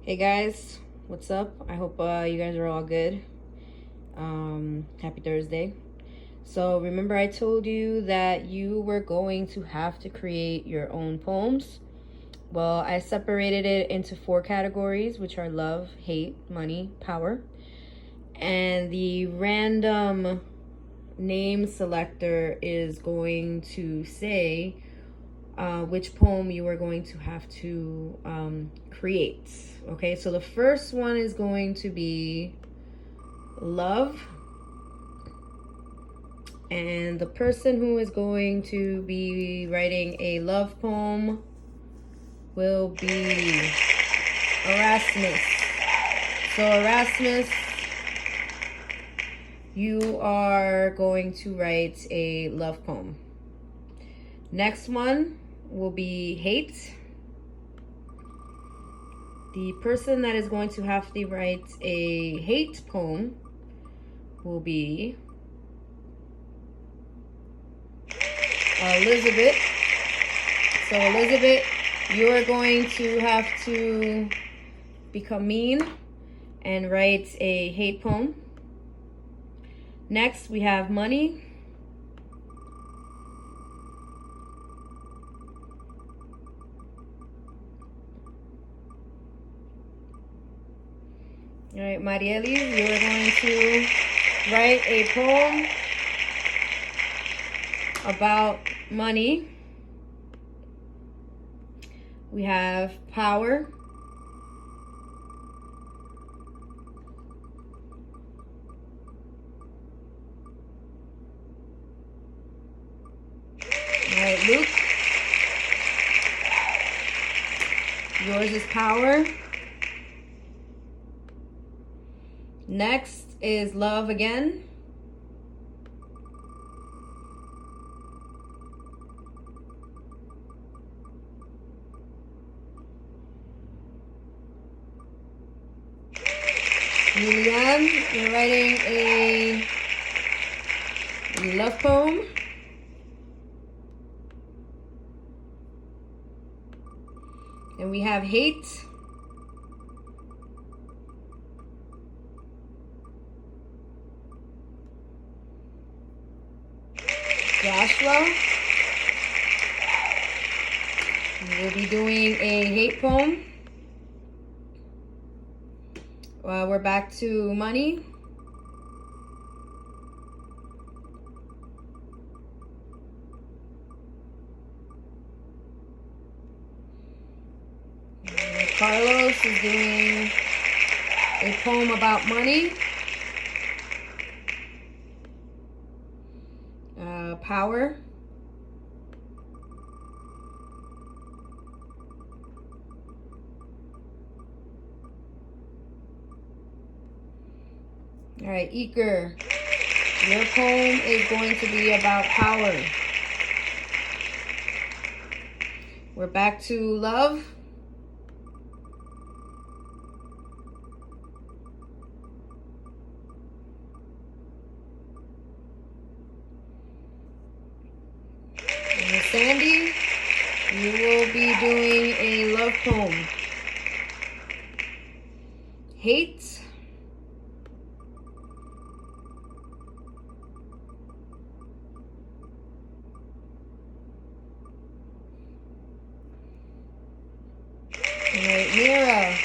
Hey guys, what's up? I hope you guys are all good. Happy Thursday. So remember I told you that you were going to have to create your own poems? Well, I separated it into 4 categories, which are love, hate, money, power. And the random name selector is going to say which poem you are going to have to create. Okay, so the first one is going to be love. And the person who is going to be writing a love poem will be Erasmus. So Erasmus, you are going to write a love poem. Next one will be hate. The person that is going to have to write a hate poem will be Elizabeth. So Elizabeth, you are going to have to become mean and write a hate poem. Next, we have money. All right, Marieli, you are going to write a poem about money. We have power. All right, Luke, yours is power. Next is love again. Julianne, you're writing a love poem. And we have hate. Joshua, we'll be doing a hate poem. We're back to money. Carlos is doing a poem about money. Power. All right, Eker, your poem is going to be about power. We're back to love. And Sandy, you will be doing a love poem. Hate. All right, Mira,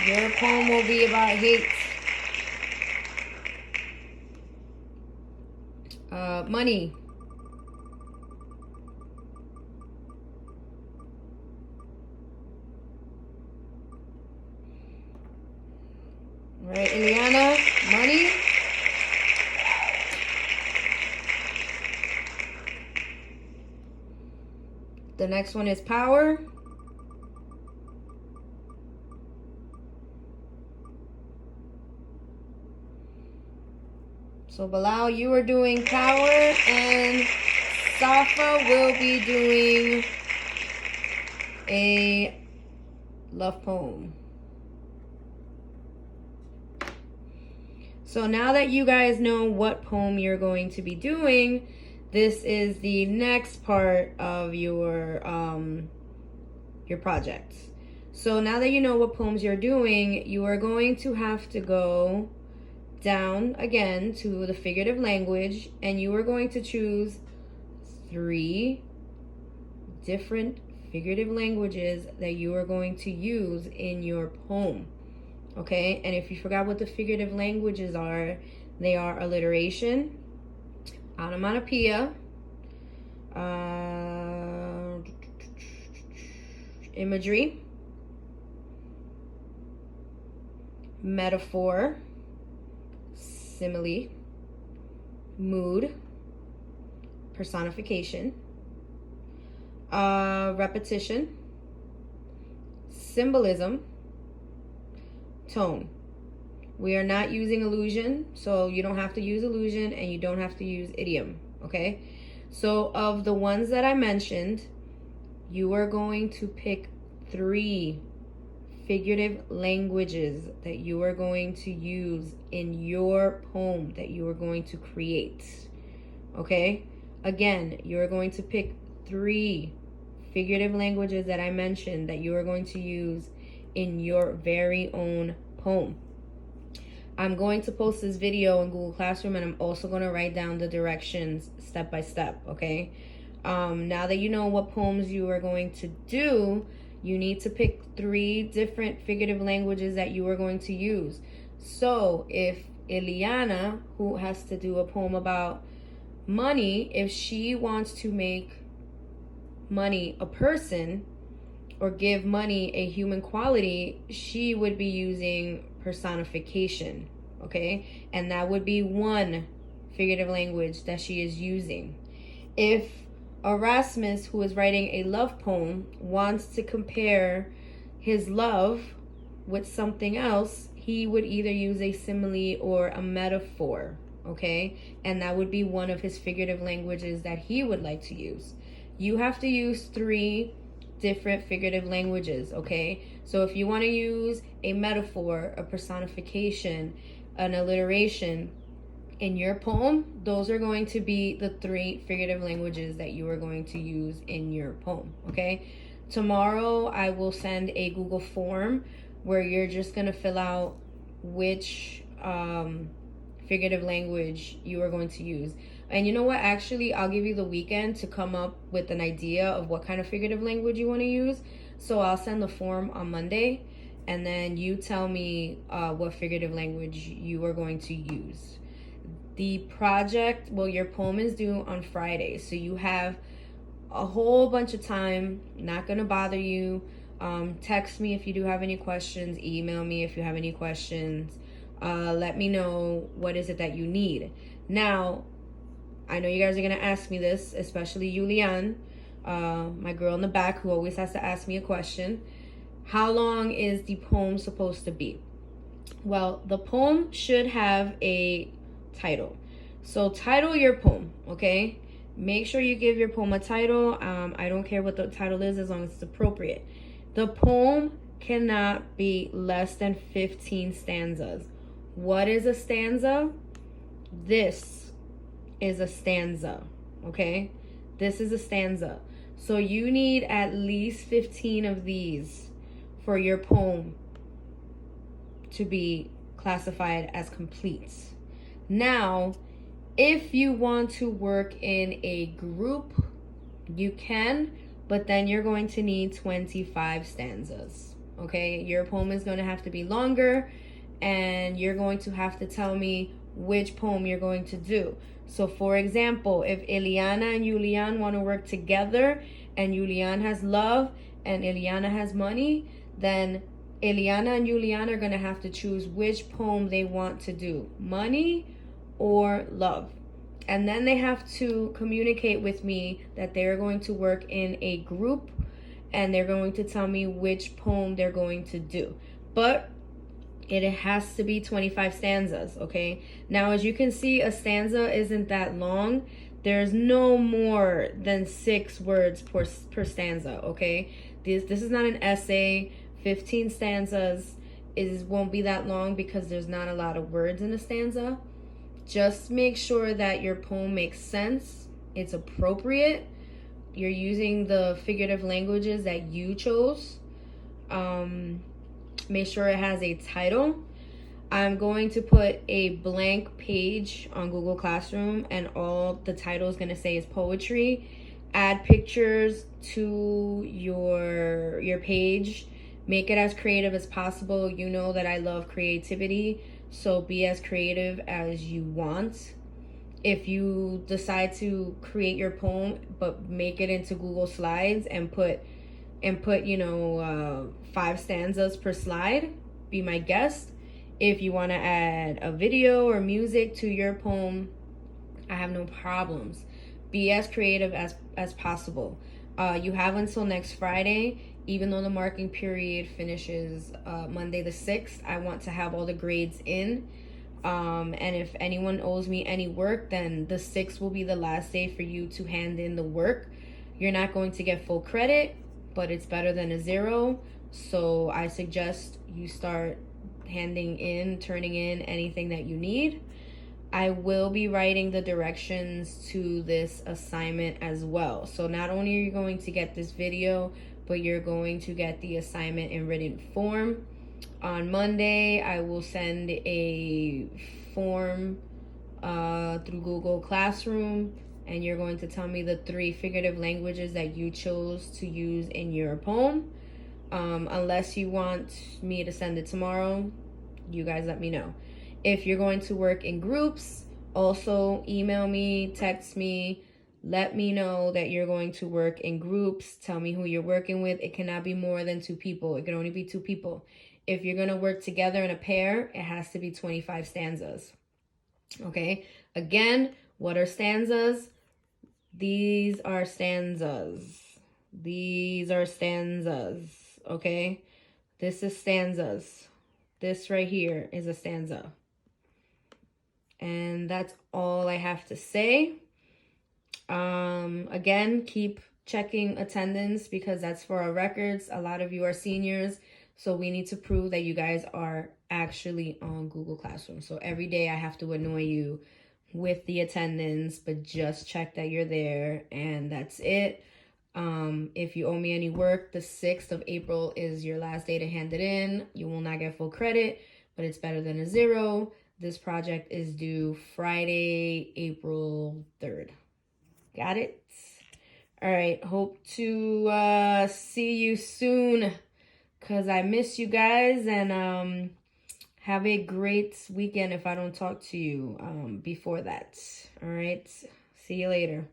your poem will be about hate. Money. All right, Ileana, money. The next one is power. So Bilal, you are doing power, and Safa will be doing a love poem. So now that you guys know what poem you're going to be doing, this is the next part of your project. So now that you know what poems you're doing, you are going to have to go down again to the figurative language, and you are going to choose 3 different figurative languages that you are going to use in your poem. Okay, and if you forgot what the figurative languages are, they are alliteration, onomatopoeia, imagery, metaphor, simile, mood, personification, repetition, symbolism, tone. We are not using illusion, so you don't have to use illusion and you don't have to use idiom, okay? So of the ones that I mentioned, you are going to pick 3 figurative languages that you are going to use in your poem that you are going to create, okay? Again, you're going to pick 3 figurative languages that I mentioned that you are going to use in your very own poem. I'm going to post this video in Google Classroom, and I'm also going to write down the directions step by step, okay? Now that you know what poems you are going to do, you need to pick 3 different figurative languages that you are going to use. So if Eliana, who has to do a poem about money, if she wants to make money a person or give money a human quality, she would be using personification, okay? And that would be one figurative language that she is using. If Erasmus, who is writing a love poem, wants to compare his love with something else, he would either use a simile or a metaphor, okay? And that would be one of his figurative languages that he would like to use. You have to use 3 different figurative languages, okay? So if you want to use a metaphor, a personification, an alliteration in your poem, those are going to be the 3 figurative languages that you are going to use in your poem, okay? Tomorrow I will send a Google form where you're just going to fill out which figurative language you are going to use. And you know what? Actually, I'll give you the weekend to come up with an idea of what kind of figurative language you want to use. So I'll send the form on Monday, and then you tell me what figurative language you are going to use. The project, well, your poem is due on Friday, so you have a whole bunch of time. Not going to bother you. Text me if you do have any questions. Email me if you have any questions. Let me know what is it that you need. Now, I know you guys are going to ask me this, especially Julian, my girl in the back who always has to ask me a question. How long is the poem supposed to be? Well, the poem should have a title. So title your poem, okay? Make sure you give your poem a title. I don't care what the title is as long as it's appropriate. The poem cannot be less than 15 stanzas. What is a stanza? This is a stanza, okay? This is a stanza. So you need at least 15 of these for your poem to be classified as complete. Now, if you want to work in a group, you can, but then you're going to need 25 stanzas, okay? Your poem is going to have to be longer, and you're going to have to tell me which poem you're going to do. So for example, if Eliana and Julian want to work together, and Julian has love and Eliana has money, then Eliana and Julian are going to have to choose which poem they want to do, money or love. And then they have to communicate with me that they're going to work in a group, and they're going to tell me which poem they're going to do. But it has to be 25 stanzas, okay? Now, as you can see, a stanza isn't that long. There's no more than 6 words per stanza, okay? This is not an essay. 15 stanzas won't be that long because there's not a lot of words in a stanza. Just make sure that your poem makes sense, it's appropriate, you're using the figurative languages that you chose. make sure it has a title. I'm going to put a blank page on Google Classroom, and all the title is going to say is poetry. Add pictures to your page. Make it as creative as possible. You know that I love creativity, so be as creative as you want. If you decide to create your poem but make it into Google Slides and put 5 stanzas per slide, be my guest. If you want to add a video or music to your poem, I have no problems. Be as creative as possible. You have until next Friday. Even though the marking period finishes Monday the 6th, I want to have all the grades in. And if anyone owes me any work, then the 6th will be the last day for you to hand in the work. You're not going to get full credit, but it's better than a 0. So I suggest you start turning in anything that you need. I will be writing the directions to this assignment as well. So not only are you going to get this video, but you're going to get the assignment in written form. On Monday, I will send a form through Google Classroom, and you're going to tell me the 3 figurative languages that you chose to use in your poem. Unless you want me to send it tomorrow, you guys let me know. If you're going to work in groups, also email me, text me, let me know that you're going to work in groups. Tell me who you're working with. It cannot be more than 2 people. It can only be 2 people. If you're going to work together in a pair, it has to be 25 stanzas. Okay? Again, what are stanzas? These are stanzas. These are stanzas. Okay? This is stanzas. This right here is a stanza. And that's all I have to say. Again, keep checking attendance because that's for our records. A lot of you are seniors, so we need to prove that you guys are actually on Google Classroom. So every day I have to annoy you with the attendance, but just check that you're there, and that's it. If you owe me any work, the 6th of April is your last day to hand it in. You will not get full credit, but it's better than a 0. This project is due Friday, April 3rd. Got it? All right. Hope to see you soon because I miss you guys, and have a great weekend if I don't talk to you before that. All right. See you later.